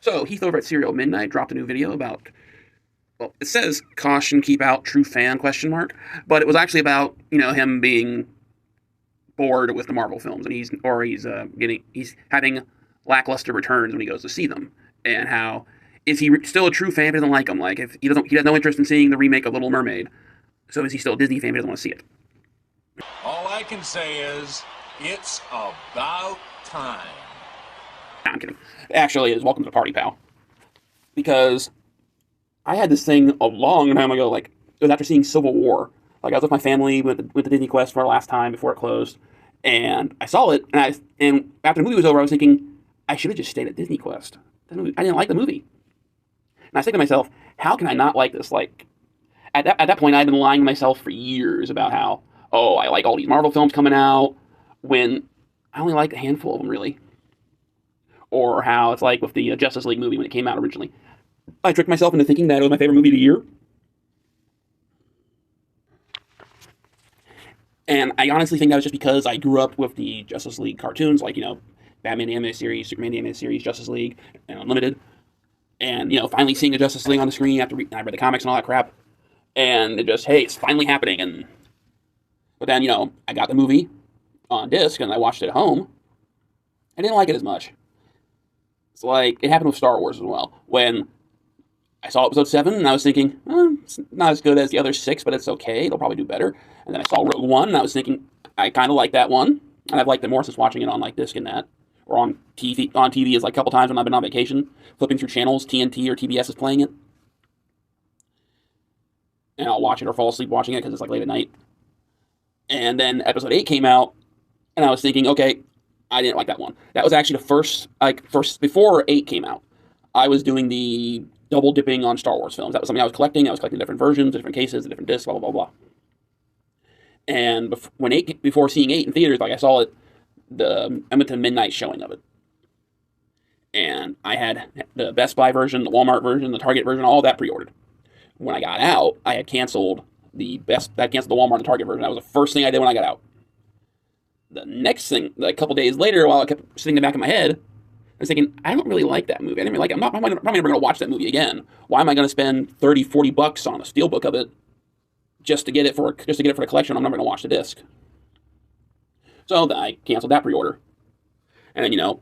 So, Heath over at Serial Midnight dropped a new video about, well, it says caution, keep out, true fan, question mark, but it was actually about, him being bored with the Marvel films, and he's having lackluster returns when he goes to see them, and how is he still a true fan if he doesn't like them? Like, if he has no interest in seeing the remake of Little Mermaid, so is he still a Disney fan if he doesn't want to see it? All I can say is, it's about time. No, I'm kidding. Actually, it's welcome to the party, pal. Because I had this thing a long time ago, like, it was after seeing Civil War. Like, I was with my family with the Disney Quest for our last time before it closed, and I saw it, and after the movie was over, I was thinking, I should have just stayed at Disney Quest. I didn't like the movie. And I was thinking to myself, how can I not like this? Like, at that point, I'd been lying to myself for years about how, oh, I like all these Marvel films coming out, when I only like a handful of them, really. Or how it's like with the Justice League movie when it came out originally. I tricked myself into thinking that it was my favorite movie of the year. And I honestly think that was just because I grew up with the Justice League cartoons, like, Batman the Animated Series, Superman the Animated Series, Justice League, and Unlimited. And, finally seeing the Justice League on the screen after I read the comics and all that crap. And it just, hey, it's finally happening. But then, I got the movie on disc and I watched it at home. I didn't like it as much. It's like, it happened with Star Wars as well. When I saw episode 7, and I was thinking, it's not as good as the other 6, but it's okay. It'll probably do better. And then I saw Rogue One, and I was thinking, I kind of like that one. And I've liked it more since watching it on, like, disc and that. Or on TV is like a couple times when I've been on vacation. Flipping through channels, TNT or TBS is playing it. And I'll watch it or fall asleep watching it because it's, like, late at night. And then episode 8 came out, and I was thinking, okay, I didn't like that one. That was actually the first, before 8 came out, I was doing the double dipping on Star Wars films. That was something I was collecting. I was collecting different versions, different cases, different discs, blah, blah, blah, blah. And before seeing 8 in theaters, like, I saw it, I went to the midnight showing of it. And I had the Best Buy version, the Walmart version, the Target version, all that pre-ordered. When I got out, I had canceled the Walmart and Target version. That was the first thing I did when I got out. The next thing, like a couple days later, while I kept sitting in the back of my head, I was thinking, I don't really like that movie. I didn't really like it. I'm probably never going to watch that movie again. Why am I going to spend $30-$40 on a steelbook of it just to get it for the collection? I'm never going to watch the disc. So then I canceled that pre-order. And then, I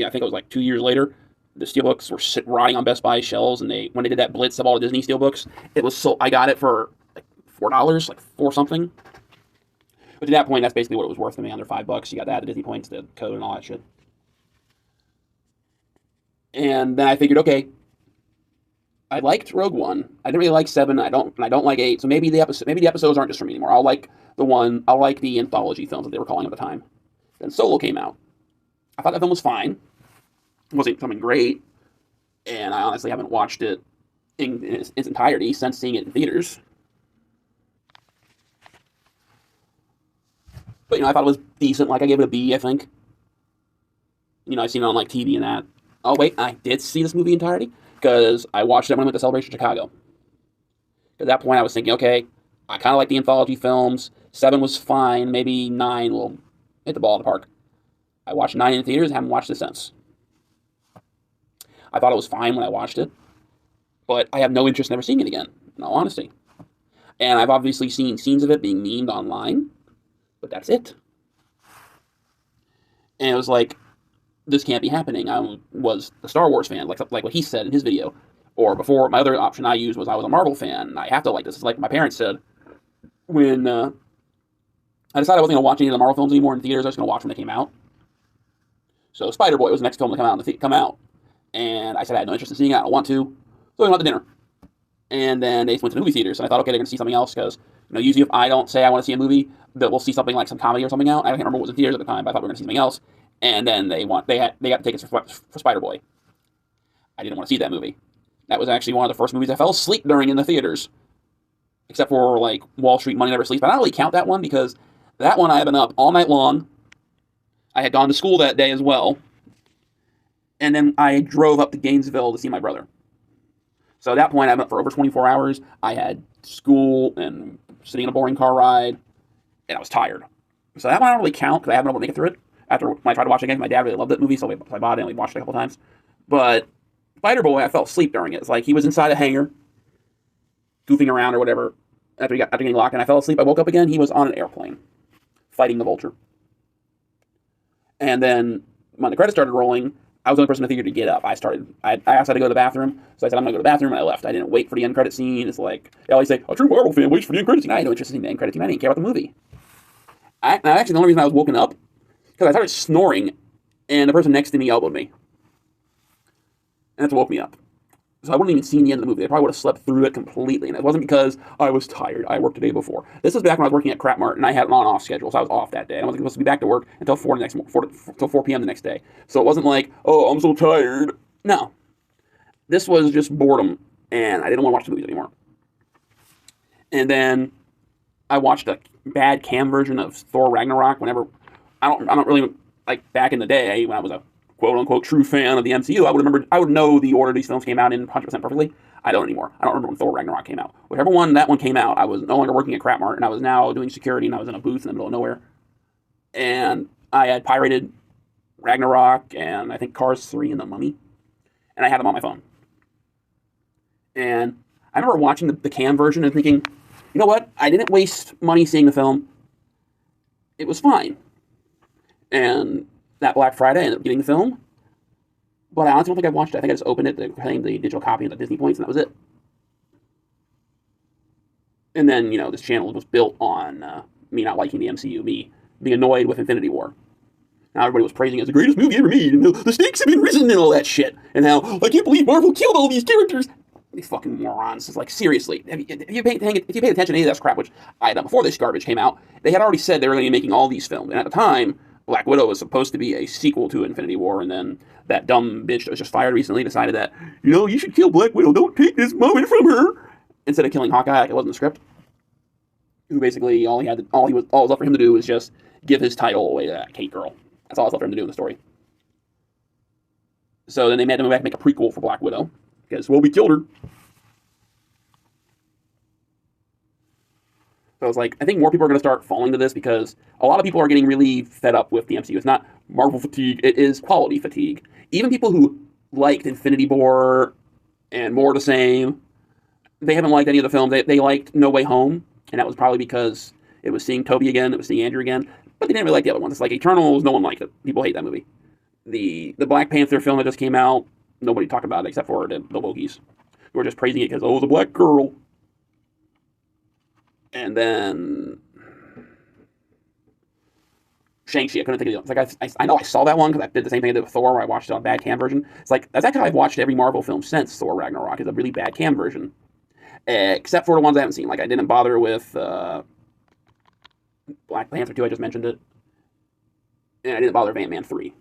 think it was like 2 years later, the steelbooks were rotting on Best Buy shelves, and when they did that blitz of all the Disney steelbooks, I got it for like $4, like $4 something. But at that point, that's basically what it was worth to me, under $5. You got that, the Disney points, the code, and all that shit. And then I figured, okay, I liked Rogue One. I didn't really like 7. I don't like 8. So maybe the episodes aren't just for me anymore. I'll like the anthology films that they were calling at the time. Then Solo came out. I thought that film was fine. It wasn't something great, and I honestly haven't watched it in its entirety since seeing it in theaters. But, I thought it was decent. Like, I gave it a B, I think. I've seen it on, like, TV and that. Oh, wait, I did see this movie entirety, because I watched it when I went to Celebration Chicago. At that point, I was thinking, okay, I kind of like the anthology films. 7 was fine. Maybe 9 will hit the ball in the park. I watched 9 in theaters and haven't watched it since. I thought it was fine when I watched it, but I have no interest in ever seeing it again, in all honesty. And I've obviously seen scenes of it being memed online, but that's it. And it was like, this can't be happening. I was a Star Wars fan, like what he said in his video. Or before, my other option I used was I was a Marvel fan, and I have to like this. It's like my parents said, when I decided I wasn't going to watch any of the Marvel films anymore in theaters, I was going to watch when they came out. So Spider-Boy was the next film to come out. And I said I had no interest in seeing it, I don't want to. So we went to dinner. And then they went to the movie theaters, and I thought, okay, they're going to see something else, because, usually if I don't say I want to see a movie, we'll see something like some comedy or something out. I can't remember what was in theaters at the time, but I thought we were going to see something else. And then they got the tickets for Spider-Boy. I didn't want to see that movie. That was actually one of the first movies I fell asleep during in the theaters. Except for, like, Wall Street Money Never Sleeps. But I don't really count that one, because that one I had been up all night long. I had gone to school that day as well. And then I drove up to Gainesville to see my brother. So at that point, I've been up for over 24 hours. I had school and sitting in a boring car ride, and I was tired. So that one I don't really count, because I haven't been able to make it through it. After when I tried to watch it again, my dad really loved that movie, so I bought it and we watched it a couple times. But Spider-Boy, I fell asleep during it. It's like he was inside a hangar, goofing around or whatever, after getting locked, and I fell asleep. I woke up again. He was on an airplane, fighting the Vulture. And then when the credits started rolling, I was the only person in the theater to get up. I asked how to go to the bathroom, so I said I'm gonna go to the bathroom, and I left. I didn't wait for the end credit scene. It's like they always say, a true Marvel fan waits for the end credit scene. I had no interest in the end credit scene. I didn't care about the movie. Actually, the only reason I was woken up because I started snoring, and the person next to me elbowed me, and that's what woke me up. So I wouldn't even seen the end of the movie. I probably would have slept through it completely, and it wasn't because I was tired. I worked the day before. This was back when I was working at Crap Mart, and I had an on-off schedule, so I was off that day. I wasn't supposed to be back to work until 4 p.m. the next day. So it wasn't like, oh, I'm so tired. No. This was just boredom, and I didn't want to watch the movies anymore. And then I watched a bad cam version of Thor Ragnarok whenever... I don't really... Like, back in the day, when I was a quote-unquote true fan of the MCU, I would know the order these films came out in 100% perfectly. I don't anymore. I don't remember when Thor Ragnarok came out. Whichever one that one came out, I was no longer working at Crap Mart, and I was now doing security, and I was in a booth in the middle of nowhere. And I had pirated Ragnarok, and I think Cars 3 and The Mummy, and I had them on my phone. And I remember watching the cam version and thinking, you know what? I didn't waste money seeing the film. It was fine. And that Black Friday, I ended up getting the film. But I honestly don't think I watched it. I think I just opened it, claimed the digital copy of the Disney points, and that was it. And then, this channel was built on me not liking the MCU, me being annoyed with Infinity War. Now everybody was praising it as the greatest movie ever made, and the stakes have been risen and all that shit. And how, I can't believe Marvel killed all these characters. These fucking morons. It's like, seriously, if you paid attention to any of that crap, which I had done before this garbage came out, they had already said they were going to be making all these films. And at the time, Black Widow was supposed to be a sequel to Infinity War, and then that dumb bitch that was just fired recently decided that, you should kill Black Widow, don't take this moment from her, instead of killing Hawkeye like it was in the script. Who basically, all was left for him to do was just give his title away to that Kate girl. That's all that's left for him to do in the story. So then they made him back and make a prequel for Black Widow, because, well, we killed her. So I was like, I think more people are going to start falling to this because a lot of people are getting really fed up with the MCU. It's not Marvel fatigue, it is quality fatigue. Even people who liked Infinity War and More the Same, they haven't liked any of the films. They liked No Way Home, and that was probably because it was seeing Toby again, it was seeing Andrew again, but they didn't really like the other ones. It's like Eternals, no one liked it. People hate that movie. The Black Panther film that just came out, nobody talked about it except for the Wokies, who were just praising it because, oh, it was a black girl. And then Shang-Chi, I couldn't think of it. It's like I know I saw that one because I did the same thing I did with Thor, where I watched it on a bad cam version. It's like that's actually how I've watched every Marvel film since Thor Ragnarok is a really bad cam version, except for the ones I haven't seen. Like I didn't bother with Black Panther 2. I just mentioned it, and I didn't bother with Ant-Man 3.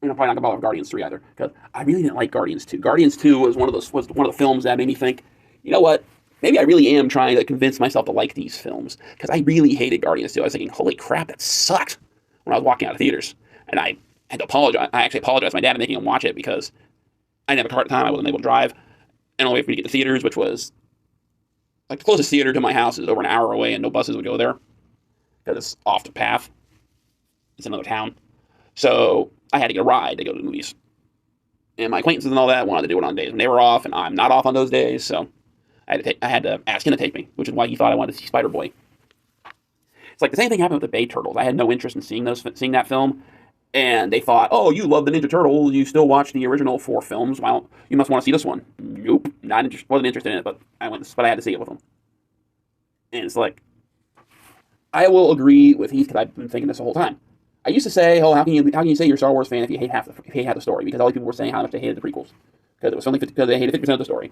And I'm probably not gonna bother with Guardians 3 either because I really didn't like Guardians 2. Guardians 2 was one of the films that made me think, you know what? Maybe I really am trying to convince myself to like these films, because I really hated Guardians 2. I was thinking, holy crap, that sucked when I was walking out of theaters. And I had to apologize. I actually apologized to my dad for making him watch it because I didn't have a car at the time. I wasn't able to drive. And only way for me to get to theaters, which was, like, the closest theater to my house is over an hour away, and no buses would go there because it's off the path. It's another town. So I had to get a ride to go to the movies. And my acquaintances and all that wanted to do it on days when they were off, and I'm not off on those days, so I had to ask him to take me, which is why he thought I wanted to see Spider-Boy. It's like the same thing happened with the Bay Turtles. I had no interest in seeing that film, and they thought, oh, you love the Ninja Turtles, you still watch the original 4 films, well, you must want to see this one. Nope, wasn't interested in it, but I had to see it with them. And it's like, I will agree with Heath, because I've been thinking this the whole time. I used to say, oh, how can you say you're a Star Wars fan if you hate half the story? Because all these people were saying how much they hated the prequels, because they hated 50% of the story.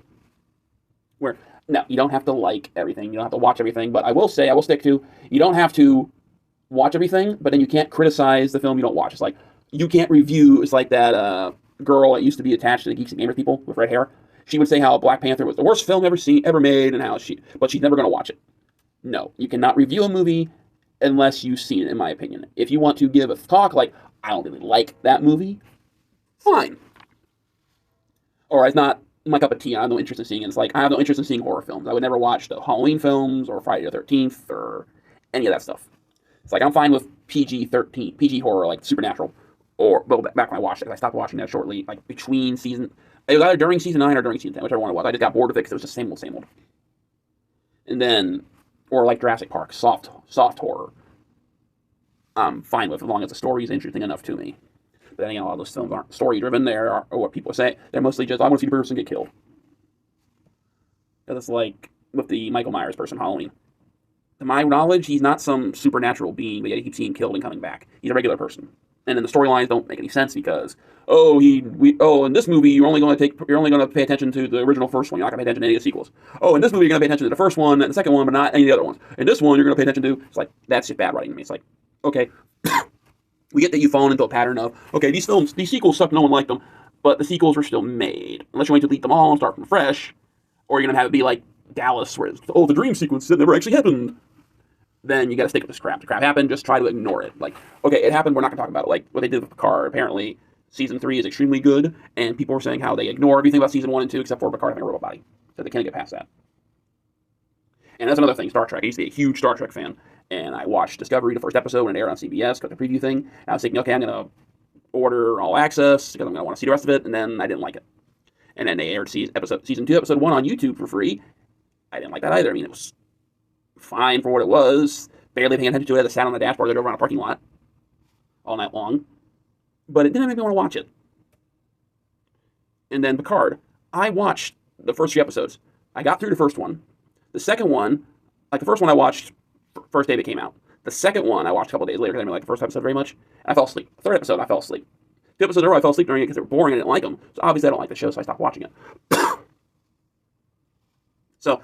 Where, no, you don't have to like everything. You don't have to watch everything. But I will stick to, you don't have to watch everything, but then you can't criticize the film you don't watch. It's like, you can't review, it's like that girl that used to be attached to the Geeks and Gamers people with red hair. She would say how Black Panther was the worst film ever made, and but she's never going to watch it. No, you cannot review a movie unless you've seen it, in my opinion. If you want to give a talk like, I don't really like that movie, fine. Or it's not my cup of tea. I have no interest in seeing it. It's like, I have no interest in seeing horror films. I would never watch the Halloween films or Friday the 13th or any of that stuff. It's like, I'm fine with PG-13, PG horror, like Supernatural, or well, back when I watched it, 'cause I stopped watching that shortly, like between season. It was either during season 9 or during season 10, whichever one it was. I just got bored of it because it was just same old, same old. And then, or like Jurassic Park, soft horror. I'm fine with as long as the story is interesting enough to me. But then, a lot of those films aren't story driven. Or what people say. They're mostly just, I want to see the person get killed. Because it's like with the Michael Myers person, Halloween. To my knowledge, he's not some supernatural being, but yet he keeps getting killed and coming back. He's a regular person. And then the storylines don't make any sense because, in this movie you're only going to pay attention to the original first one. You're not going to pay attention to any of the sequels. Oh, in this movie you're going to pay attention to the first one and the second one, but not any of the other ones. In this one you're going to pay attention to. It's like, that's just bad writing to me. It's like, okay, we get that you've fallen into a pattern of, okay, these sequels suck, no one liked them, but the sequels were still made. Unless you want to delete them all and start from fresh, or you're going to have it be like Dallas, where it's, the dream sequence that never actually happened. Then you got to stick with this crap. The crap happened, just try to ignore it. Like, okay, it happened, we're not going to talk about it. Like what they did with Picard. Apparently, season 3 is extremely good, and people were saying how they ignore everything about season 1 and 2 except for Picard having a robot body. So they can't get past that. And that's another thing, Star Trek. I used to be a huge Star Trek fan, and I watched Discovery, the first episode, when it aired on CBS, got the preview thing, and I was thinking, okay, I'm going to order all access, because I'm going to want to see the rest of it, and then I didn't like it. And then they aired season 2, episode 1 on YouTube for free. I didn't like that either. I mean, it was fine for what it was, barely paying attention to it as I sat on the dashboard over on a parking lot all night long, but it didn't make me want to watch it. And then Picard, I watched the first 3 episodes. I got through the first one. The second one, like the first one I watched first day that came out. The second one I watched a couple days later because I didn't like the first episode very much, and I fell asleep. The third episode, I fell asleep. 2 episodes in a row, I fell asleep during it because they were boring and I didn't like them. So obviously I don't like the show, so I stopped watching it. So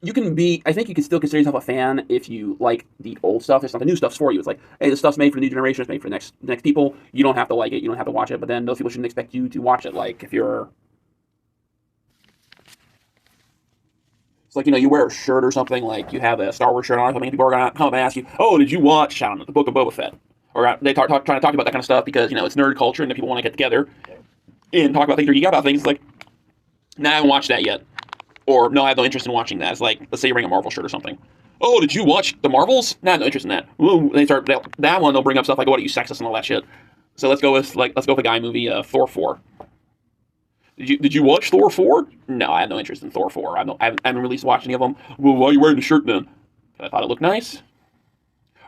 I think you can still consider yourself a fan if you like the old stuff. It's not the new stuff's for you. It's like, hey, this stuff's made for the new generation. It's made for the next people. You don't have to like it. You don't have to watch it. But then those people shouldn't expect you to watch it. Like if you're, it's like, you wear a shirt or something. Like you have a Star Wars shirt on. How many people are gonna come up and ask you, oh, did you watch the Book of Boba Fett? Or they trying to talk about that kind of stuff because it's nerd culture and the people want to get together and talk about things or geek out about things. It's like, nah, I haven't watched that yet. Or, no, I have no interest in watching that. It's like, let's say you're wearing a Marvel shirt or something. Oh, did you watch the Marvels? Nah, no interest in that. Ooh, that one, they'll bring up stuff like, what are you, sexist and all that shit. So let's go with a guy movie, Thor 4. Did you watch Thor 4? No, I have no interest in Thor 4. I haven't really watched any of them. Well, why are you wearing the shirt then? I thought it looked nice.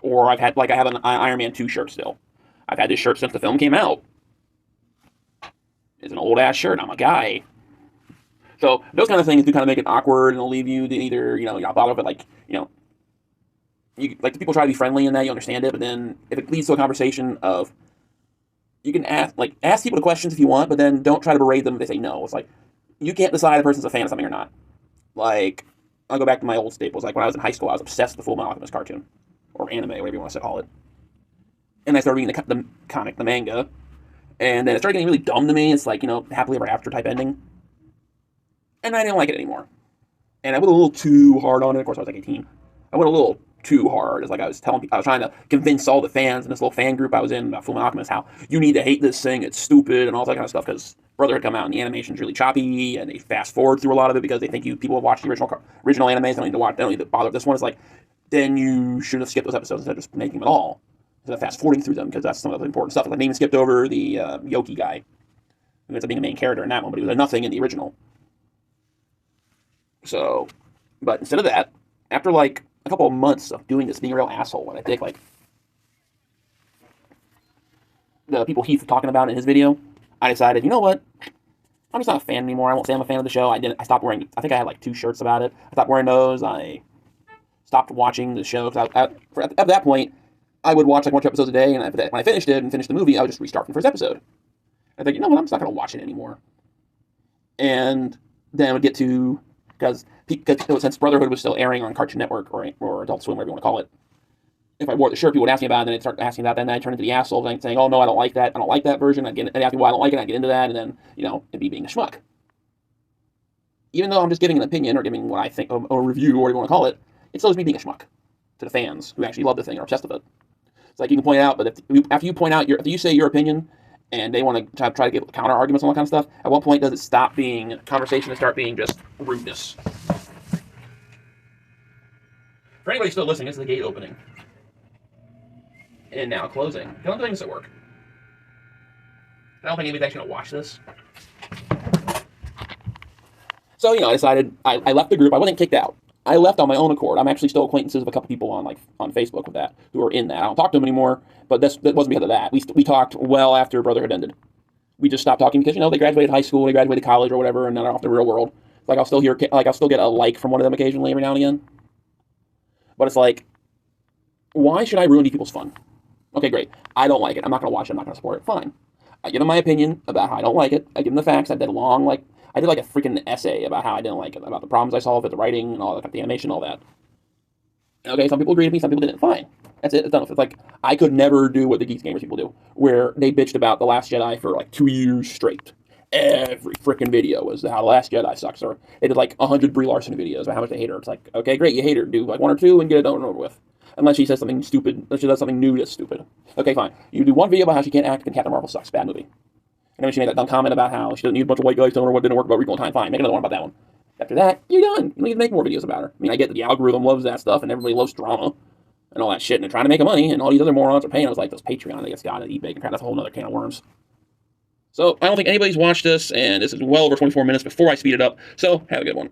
Or I have an Iron Man 2 shirt still. I've had this shirt since the film came out. It's an old-ass shirt. I'm a guy. So those kind of things do kind of make it awkward, and they'll leave you to either, you're not bothered with it, the people try to be friendly in that, you understand it, but then if it leads to a conversation of, you can ask people the questions if you want, but then don't try to berate them if they say no. It's like, you can't decide if a person's a fan of something or not. Like, I'll go back to my old staples. Like, when I was in high school, I was obsessed with the Full Metal Alchemist cartoon, or anime, whatever you want to call it. And I started reading the comic, the manga, and then it started getting really dumb to me. It's like, happily ever after type ending. And I didn't like it anymore. And I went a little too hard on it. Of course, I was like 18. I went a little too hard. It's like I was trying to convince all the fans in this little fan group I was in about Fullmetal Alchemist how you need to hate this thing, it's stupid, and all that kind of stuff, because Brother had come out and the animation's really choppy, and they fast forward through a lot of it because they think people have watched the original animes, they don't need to bother with this one. It's like, then you should have skipped those episodes instead of just making them at all. Instead of fast forwarding through them, because that's some of the important stuff. Like, they even skipped over the Yoki guy, who ends up being a main character in that one, but he was a nothing in the original. So, but instead of that, after a couple of months of doing this, being a real asshole, and I think the people Heath was talking about in his video, I decided, you know what? I'm just not a fan anymore. I won't say I'm a fan of the show. I stopped wearing, I think I had 2 shirts about it. I stopped wearing those. I stopped watching the show. At that point, I would watch 1 or 2 episodes a day, and when I finished it and finished the movie, I would just restart from the first episode. I think, you know what? I'm just not going to watch it anymore. And then I would get to, because since Brotherhood was still airing on Cartoon Network or Adult Swim, whatever you want to call it, if I wore the shirt, people would ask me about it, and then they'd start asking about that, and then I'd turn into the asshole saying, oh, no, I don't like that. I don't like that version. They'd ask me why I don't like it, and I'd get into that, and then, it'd be being a schmuck. Even though I'm just giving an opinion or giving what I think, a review, or whatever you want to call it, it's still just me being a schmuck to the fans who actually love the thing or are obsessed with it. It's like, you can point it out, but after you say your opinion, and they want to try to get counter arguments and all that kind of stuff, at what point does it stop being conversation and start being just rudeness? For anybody still listening, this is the gate opening. And now closing. I'm doing this at work. I don't think anybody's actually gonna watch this. So, I decided I left the group. I wasn't kicked out. I left on my own accord. I'm actually still acquaintances with a couple people on Facebook with that who are in that. I don't talk to them anymore, but that wasn't because of that. We talked well after Brotherhood ended. We just stopped talking because they graduated high school, they graduated college or whatever, and now they're off the real world. Like I'll still get a like from one of them occasionally every now and again. But it's like, why should I ruin these people's fun? Okay, great. I don't like it. I'm not gonna watch it. I'm not gonna support it. Fine. I give them my opinion about how I don't like it. I give them the facts. I did a freaking essay about how I didn't like it, about the problems I saw with the writing and all that, the animation, all that. Okay, some people agreed with me, some people didn't. Fine. That's it. It's done. It's like, I could never do what the Geeks Gamers people do, where they bitched about The Last Jedi for like 2 years straight. Every freaking video was how The Last Jedi sucks. Or they did like 100 Brie Larson videos about how much they hate her. It's like, okay, great, you hate her. Do like 1 or 2 and get it done and over with. Unless she says something stupid, unless she does something new that's stupid. Okay, fine. You do one video about how she can't act and Captain Marvel sucks. Bad movie. And then she made that dumb comment about how she doesn't need a bunch of white guys telling her what didn't work about Wrinkle in Time. Fine, make another one about that one. After that, you're done. You don't need to make more videos about her. I mean, I get that the algorithm loves that stuff and everybody loves drama and all that shit, and they're trying to make money, and all these other morons are paying us like those Patreon they just got to eat bacon crap. That's a whole other can of worms. So I don't think anybody's watched this, and this is well over 24 minutes before I speed it up, so have a good one.